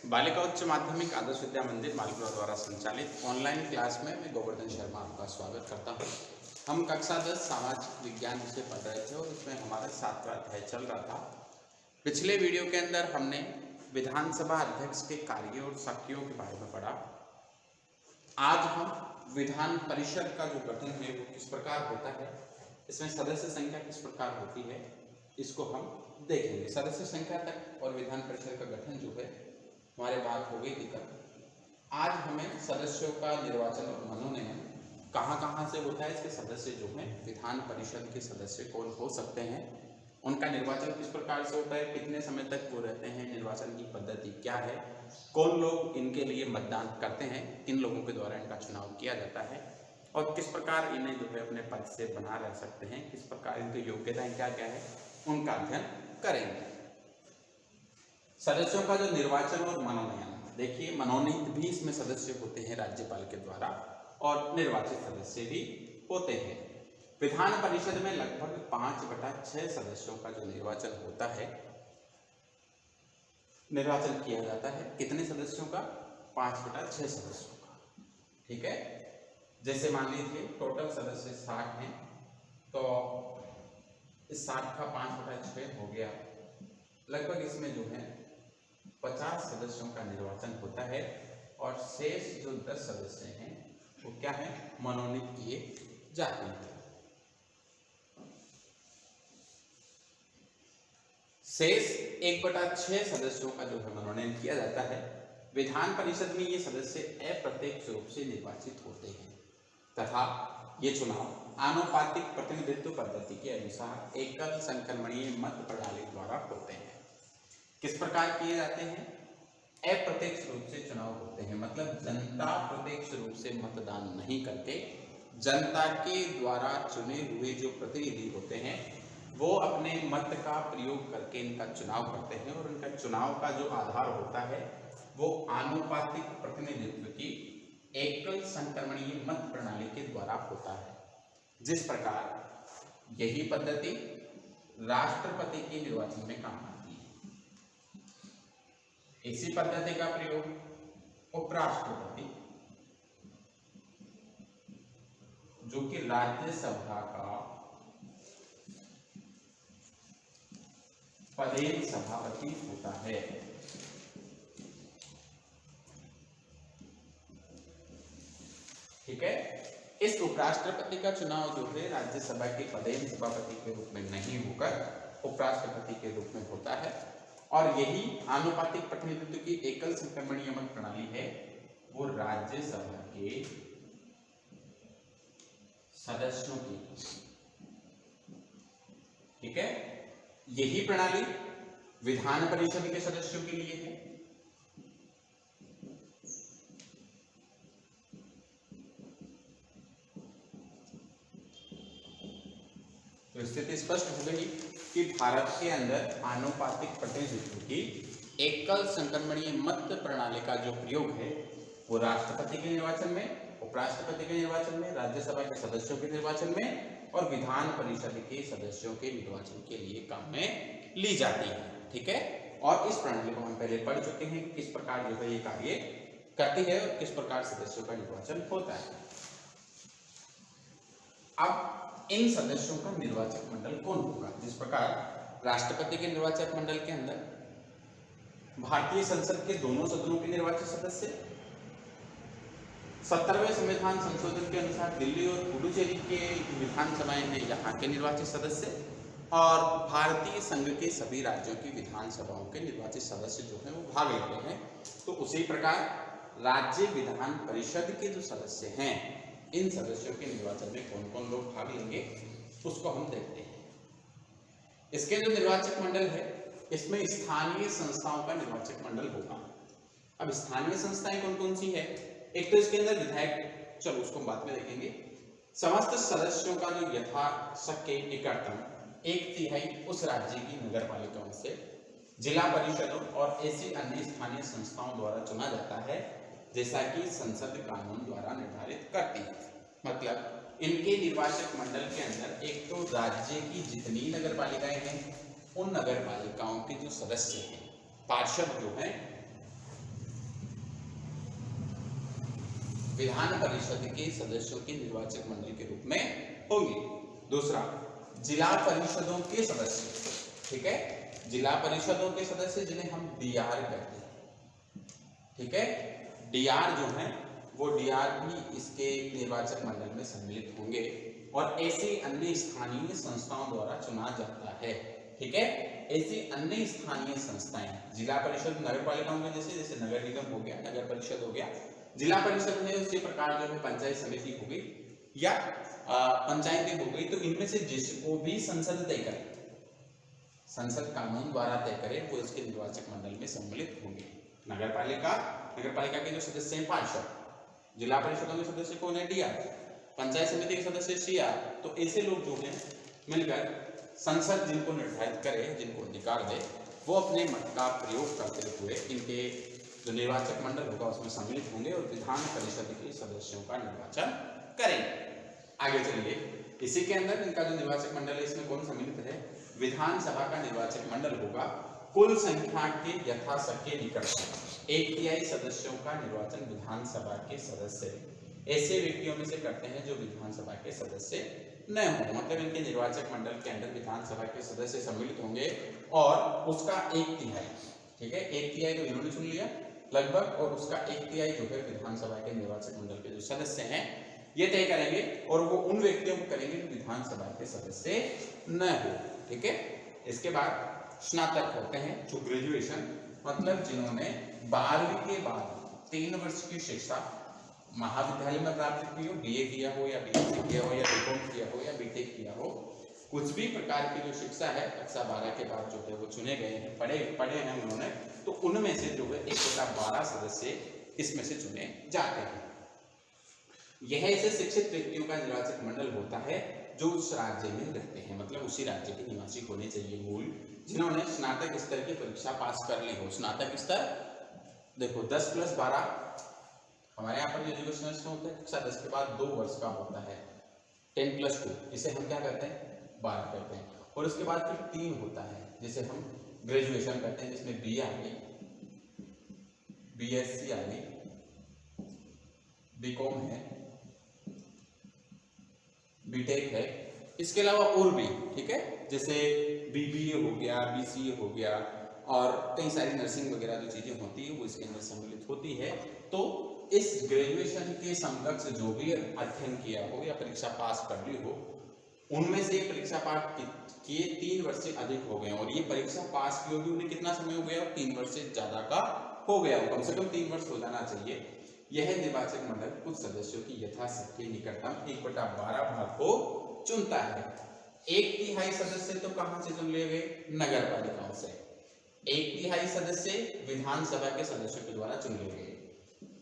बालिका उच्च माध्यमिक आदर्श विद्या मंदिर मालपुरा द्वारा संचालित ऑनलाइन क्लास में मैं गोवर्धन शर्मा आपका स्वागत करता हूं। हम कक्षा 10 सामाजिक विज्ञान विषय पढ़ रहे थे और उसमें हमारा 7वां अध्याय चल रहा था। पिछले वीडियो के अंदर हमने विधानसभा अध्यक्ष के कार्य और शक्तियों के बारे में पढ़ा। आज हम विधान परिषद का जो गठन है वो किस प्रकार होता है, इसमें सदस्य संख्या किस प्रकार होती है, इसको हम देखेंगे। सदस्य संख्या तक और विधान परिषद का गठन जो है हमारे बात हो गई थी कल। आज हमें सदस्यों का निर्वाचन और मनोनयन कहाँ से होता है, इसके सदस्य जो हैं विधान परिषद के सदस्य कौन हो सकते हैं, उनका निर्वाचन किस प्रकार से होता है, कितने समय तक वो रहते हैं, निर्वाचन की पद्धति क्या है, कौन लोग इनके लिए मतदान करते हैं, किन लोगों के द्वारा इनका चुनाव किया जाता है और किस प्रकार इन्हें जो है अपने पद से बना रह सकते हैं, किस प्रकार इनकी योग्यताएं क्या क्या है, उनका अध्ययन करेंगे। सदस्यों का जो निर्वाचन और मनोनयन, देखिए मनोनीत भी इसमें सदस्य होते हैं राज्यपाल के द्वारा और निर्वाचित सदस्य भी होते हैं। विधान परिषद में लगभग 5/6 सदस्यों का जो निर्वाचन होता है, निर्वाचन किया जाता है। कितने सदस्यों का? 5/6 सदस्यों का। ठीक है, जैसे मान लीजिए टोटल सदस्य 60 हैं, तो इस 60 का 5/6 हो गया, लगभग इसमें जो है 50 सदस्यों का निर्वाचन होता है और शेष जो 10 सदस्य हैं वो क्या है, मनोनीत किए जाते हैं। शेष 1/6 सदस्यों का जो है मनोनयन किया जाता है। विधान परिषद में ये सदस्य अप्रत्यक्ष रूप से निर्वाचित होते हैं तथा ये चुनाव आनुपातिक प्रतिनिधित्व पद्धति के अनुसार एकल संक्रमणीय मत प्रणाली द्वारा होते हैं। किस प्रकार किए जाते हैं? अप्रत्यक्ष रूप से चुनाव होते हैं, मतलब जनता प्रत्यक्ष रूप से मतदान नहीं करके जनता के द्वारा चुने हुए जो प्रतिनिधि होते हैं वो अपने मत का प्रयोग करके इनका चुनाव करते हैं और इनका चुनाव का जो आधार होता है वो आनुपातिक प्रतिनिधित्व की एकल संक्रमणीय मत प्रणाली के द्वारा होता है। जिस प्रकार यही पद्धति राष्ट्रपति के निर्वाचन में काम आती है, इसी पद्धति का प्रयोग उपराष्ट्रपति जो कि राज्यसभा का पदेन सभापति होता है। ठीक है, इस उपराष्ट्रपति का चुनाव जो है राज्यसभा के पदेन सभापति के रूप में नहीं होकर उपराष्ट्रपति के रूप में होता है और यही आनुपातिक प्रतिनिधित्व की एकल संक्रमणीय मत प्रणाली है, वो राज्यसभा के सदस्यों की। ठीक है, यही प्रणाली विधान परिषद के सदस्यों के लिए है। तो स्थिति स्पष्ट हो गई कि भारत के अंदर आनुपातिक प्रतिनिधित्व की एकल संक्रमणीय मत प्रणाली का जो प्रयोग है वो राष्ट्रपति के निर्वाचन में, उपराष्ट्रपति के निर्वाचन में, राज्यसभा के सदस्यों के निर्वाचन में और विधान परिषद के सदस्यों के निर्वाचन के लिए काम में ली जाती है। ठीक है, और इस प्रणाली को हम पहले पढ़ चुके हैं, किस प्रकार जो है ये कार्य करती है और किस प्रकार सदस्यों का निर्वाचन होता है। अब इन सदस्यों का निर्वाचक मंडल कौन होगा? जिस प्रकार राष्ट्रपति के निर्वाचक मंडल के अंदर भारतीय संसद के दोनों सदनों के निर्वाचित सदस्य, 70वें संविधान संशोधन के अनुसार दिल्ली और पुडुचेरी के विधानसभाएं हैं यहाँ के निर्वाचित सदस्य और भारतीय संघ के सभी राज्यों की विधानसभाओं के निर्वाचित सदस्य जो हैं वो भाग लेते हैं। तो उसी प्रकार राज्य विधान परिषद के जो सदस्य हैं, इन सदस्यों के निर्वाचन में कौन कौन लोग भाग लेंगे उसको हम देखते हैं। इसके जो निर्वाचक मंडल है इसमें स्थानीय संस्थाओं का निर्वाचक मंडल होगा। अब स्थानीय संस्थाएं कौन कौन सी है? एक तो इसके अंदर विधायक, चलो उसको बाद में देखेंगे। समस्त सदस्यों का जो यथाशक्य निकटतम 1/3 उस राज्य की नगर पालिकाओं से, जिला परिषदों और ऐसी अन्य स्थानीय संस्थाओं द्वारा चुना जाता है जैसा कि संसद कानून द्वारा निर्धारित करती है। मतलब इनके निर्वाचक मंडल के अंदर एक तो राज्य की जितनी नगर पालिकाएं हैं उन नगर पालिकाओं के जो सदस्य हैं, पार्षद जो हैं विधान परिषद के सदस्यों के निर्वाचक मंडल के रूप में होंगे। दूसरा, जिला परिषदों के सदस्य, ठीक है, जिला परिषदों के सदस्य जिन्हें हम डीआर कहते हैं, ठीक है, डीआर जो है वो डीआर भी इसके निर्वाचक मंडल में सम्मिलित होंगे और ऐसे अन्य स्थानीय संस्थाओं द्वारा चुना जाता है, ठीक है, ऐसी अन्य स्थानीय संस्थाएं जिला परिषद नगर पालिकाओं में जैसे नगर निगम हो गया, नगर परिषद हो गया, जिला परिषद है उसी प्रकार जो है पंचायत समिति हो गई या पंचायतें हो गई, तो इनमें से जिसको भी संसद तय करे, संसद कानून द्वारा तय करे, वो इसके निर्वाचक मंडल में सम्मिलित होंगे। नगर पालिका के जो सदस्य हैं पार्षद, जिला परिषदों के सदस्य कौन है डीआर, पंचायत समिति के सदस्य सीआर, तो ऐसे लोग जो हैं मिलकर संसद जिनको निर्धारित करे, जिनको अधिकार दे, वो अपने मत का प्रयोग करते हुए इनके जो निर्वाचक मंडल होगा उसमें सम्मिलित होंगे और विधान परिषद के सदस्यों का निर्वाचन करेंगे। आगे चलिए, इसी के अंदर इनका जो निर्वाचक मंडल है इसमें कौन सम्मिलित है, विधानसभा का निर्वाचक मंडल होगा कुल संख्या के यथाशक्य निकट 1/3 सदस्यों का निर्वाचन विधानसभा के सदस्य ऐसे व्यक्तियों में से करते हैं जो विधानसभा के सदस्य न हो, मतलब इनके निर्वाचक मंडल के अंदर विधानसभा के सदस्य सम्मिलित होंगे और उसका 1/3, ठीक है, 1/3 तो इन्होंने सुन लिया लगभग, और उसका 1/3 जो है विधानसभा के निर्वाचक मंडल के जो सदस्य हैं ये तय करेंगे और वो उन व्यक्तियों को करेंगे जो विधानसभा के सदस्य न हो, ठीक है। इसके बाद स्नातक होते हैं जो ग्रेजुएशन, मतलब जिन्होंने 12वीं के बाद 3 वर्ष की शिक्षा महाविद्यालय में प्राप्त की हो, बीए किया हो या बीएससी किया हो या बीकॉम किया हो या बीटेक किया हो, कुछ भी प्रकार की जो शिक्षा है कक्षा 12 के बाद जो है वो चुने गए हैं, पढ़े हैं उन्होंने, तो उनमें से जो है 1/12 सदस्य इसमें से चुने जाते हैं। यह ऐसे शिक्षित व्यक्तियों का निर्वाचक मंडल होता है जो उस राज्य में रहते हैं, मतलब उसी राज्य के निवासी होने चाहिए मूल, जिन्होंने स्नातक स्तर की परीक्षा पास कर ली हो। स्नातक स्तर देखो 10+12 हमारे यहाँ पर जो एजुकेशन सिस्टम होता है कक्षा 10 के बाद 2 वर्ष का होता है, 10+2, इसे हम क्या करते हैं 12 करते हैं, और उसके बाद फिर 3 होता है जिसे हम ग्रेजुएशन करते हैं, जिसमें बीए आ गई, बीएससी आ गई, बीकॉम है, बीटेक है, इसके अलावा और भी, ठीक है, जैसे बीबीए हो गया, बीसीए हो गया और कई सारी नर्सिंग वगैरह जो चीजें होती है वो इसके अंदर सम्मिलित होती है। तो इस ग्रेजुएशन के समकक्ष जो भी अध्ययन किया हो या परीक्षा पास कर ली हो, उनमें से परीक्षा पास किए 3 वर्ष से अधिक हो गए और ये परीक्षा पास की होगी उन्हें कितना समय हो गया, 3 वर्ष से ज्यादा का हो गया हो, कम से कम 3 वर्ष हो जाना चाहिए। यह निर्वाचक मंडल कुछ सदस्यों की यथाशक्ति निकटतम 1/12 भाग को चुनता है। 1/3 सदस्य तो कहां से चुन लिए गए, नगर पालिकाओं से, 1/3 सदस्य विधानसभा के सदस्यों के द्वारा चुन लिए गए,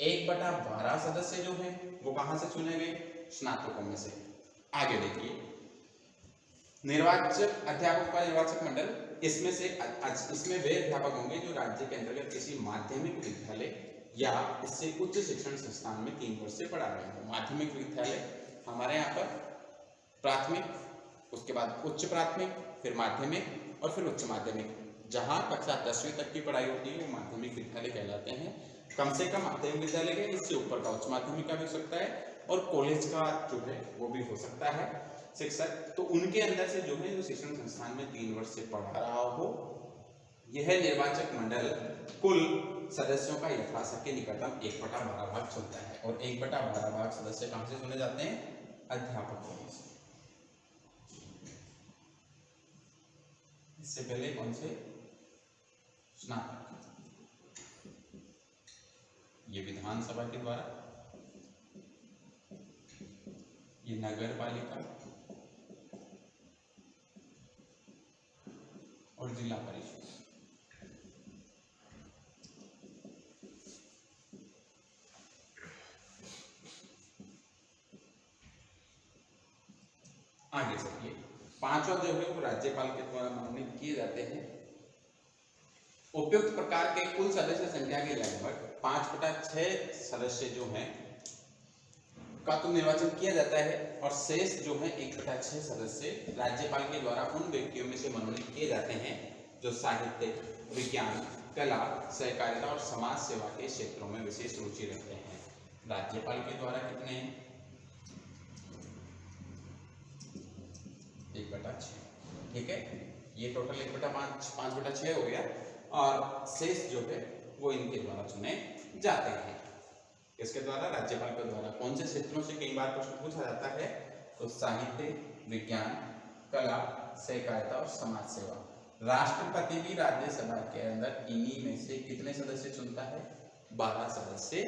1/12 सदस्य जो हैं वो कहां से चुने गए, स्नातकों में से। आगे देखिए, निर्वाचक अध्यापक का निर्वाचक मंडल, इसमें वे अध्यापक होंगे जो राज्य के अंतर्गत किसी माध्यमिक विद्यालय या इससे उच्च शिक्षण संस्थान में 3 वर्ष से पढ़ा रहे हैं। माध्यमिक विद्यालय हमारे यहाँ पर प्राथमिक, उसके बाद उच्च प्राथमिक, फिर माध्यमिक और फिर उच्च माध्यमिक, जहाँ कक्षा 10वीं तक की पढ़ाई होती है वो माध्यमिक विद्यालय कहलाते हैं। कम से कम माध्यमिक विद्यालय के इससे ऊपर का उच्च माध्यमिक का भी हो सकता है और कॉलेज का जो है वो भी हो सकता है शिक्षक, तो उनके अंदर से जो है जो शिक्षण संस्थान में 3 वर्ष से पढ़ा रहा हो, यह निर्वाचक मंडल कुल सदस्यों का यथाशक्ति निकटतम 1/12 भाग चुनता है और 1/12 भाग सदस्य कहां से चुने जाते हैं, अध्यापकों से। इससे पहले कौन से, स्नातक, ये विधानसभा के द्वारा, ये नगर पालिका और जिला परिषद। आगे चलिए, 5वां जो है वो राज्यपाल के द्वारा मनोनीत किए जाते हैं। उपयुक्त प्रकार के कुल सदस्य संख्या के लगभग 5/6 सदस्य जो हैं का तो निर्वाचन किया जाता है और शेष जो है 1/6 सदस्य राज्यपाल के द्वारा उन व्यक्तियों में से मनोनीत किए जाते हैं जो साहित्य, विज्ञान, कला, सहकारिता और समाज सेवा के क्षेत्रों में विशेष रुचि रखते हैं। राज्यपाल के द्वारा कितने हैं? 1/6। ठीक है, ये टोटल 1/5 5/6 हो गया और शेष जो है वो इनके द्वारा चुने जाते हैं। इसके द्वारा, राज्यपाल के द्वारा। कौन से क्षेत्रों से कई बार प्रश्न पूछा जाता है? तो साहित्य, विज्ञान, कला, सहकारिता और समाज सेवा। राष्ट्रपति भी राज्यसभा के अंदर इन्हीं में से कितने सदस्य चुनता है? 12 सदस्य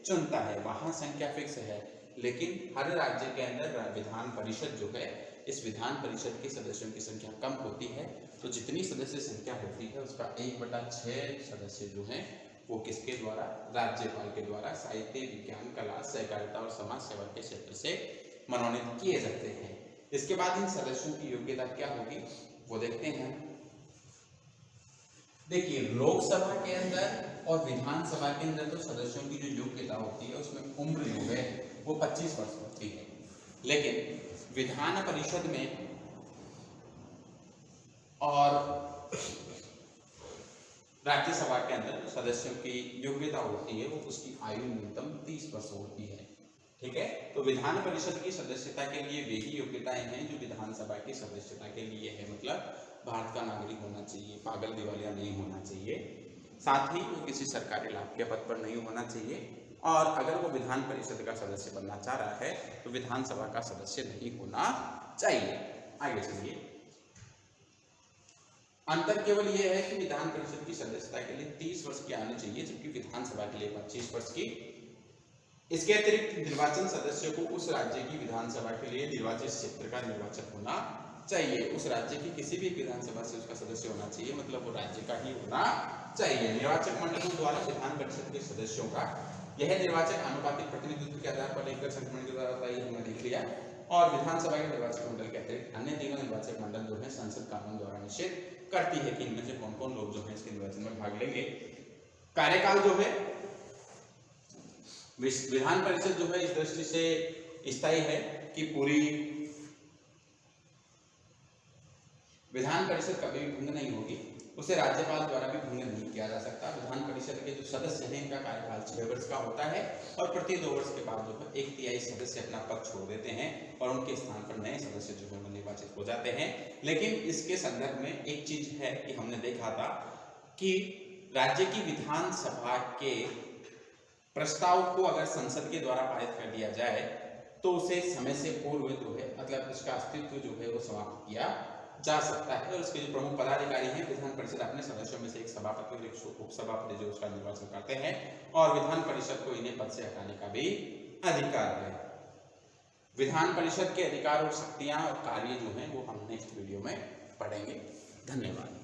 चुनता है। वहां संख्या फिक्स है, लेकिन हर राज्य के अंदर विधान परिषद जो है, इस विधान परिषद के सदस्यों की संख्या कम होती है, तो जितनी सदस्य संख्या होती है उसका 1/6 सदस्य जो है वो किसके द्वारा? राज्यपाल के द्वारा साहित्य, विज्ञान, कला, सहकारिता और समाज सेवा के क्षेत्र से मनोनीत किए जाते हैं। इसके बाद इन सदस्यों की योग्यता क्या होगी वो देखते हैं। देखिए, लोकसभा के अंदर और विधानसभा के अंदर तो सदस्यों की जो योग्यता होती है उसमें उम्र जो है वो 25 वर्ष होती है, लेकिन विधान परिषद में और राज्यसभा के अंदर सदस्यों की योग्यता होती है वो उसकी आयु न्यूनतम 30 वर्ष होती है। ठीक है, तो विधान परिषद की सदस्यता के लिए वे ही योग्यताएं हैं जो विधानसभा की सदस्यता के लिए है। मतलब भारत का नागरिक होना चाहिए, पागल दिवालिया नहीं होना चाहिए, साथ ही वो किसी सरकारी लाभ के पद पर नहीं होना चाहिए, और अगर वो विधान परिषद का सदस्य बनना चाह रहा है तो विधानसभा का सदस्य नहीं होना चाहिए। आगे चलिए। अंतर केवल यह है कि विधान परिषद की सदस्यता के लिए 30 वर्ष की आनी चाहिए, जबकि विधानसभा के लिए 25 वर्ष की। इसके अतिरिक्त निर्वाचन सदस्य को उस राज्य की विधानसभा के लिए निर्वाचित क्षेत्र का निर्वाचक होना चाहिए। उस राज्य की किसी भी विधानसभा से उसका सदस्य होना चाहिए, मतलब वो राज्य का ही होना चाहिए। निर्वाचक मंडलों द्वारा विधान परिषद के सदस्यों का यह निर्वाचक आनुपातिक प्रतिनिधित्व के आधार पर लेकर संक्रमण के द्वारा होता है, हमने देख लिया। और विधानसभा के निर्वाचक मंडल के अतिरिक्त अन्य तीनों निर्वाचक मंडल जो है संसद कानून द्वारा निश्चित करती है कि इनमें से कौन कौन लोग जो है इसके निर्वाचन में भाग लेंगे। कार्यकाल जो है विधान परिषद जो है इस दृष्टि से स्थायी है कि पूरी विधान परिषद कभी भी भंग नहीं होगी, उसे राज्यपाल द्वारा भी भंग नहीं किया जा सकता। विधान परिषद के जो सदस्य हैं इनका कार्यकाल 6 वर्ष का होता है और प्रति 2 वर्ष के बाद जो है 1/3 सदस्य अपना पद छोड़ देते हैं और उनके स्थान पर नए सदस्य जो है निर्वाचित हो जाते हैं। लेकिन इसके संदर्भ में एक चीज है कि हमने देखा था कि राज्य की विधानसभा के प्रस्ताव को अगर संसद के द्वारा पारित कर दिया जाए तो उसे समय से पूर्व जो है, मतलब इसका अस्तित्व जो है वो समाप्त किया जा सकता है। और इसके जो प्रमुख पदाधिकारी हैं, विधान परिषद अपने सदस्यों में से एक सभापति और एक उपसभापति जो उसका निर्वाचन करते हैं, और विधान परिषद को इन्हें पद से हटाने का भी अधिकार है। विधान परिषद के अधिकार और शक्तियां और कार्य जो हैं वो हम नेक्स्ट वीडियो में पढ़ेंगे। धन्यवाद।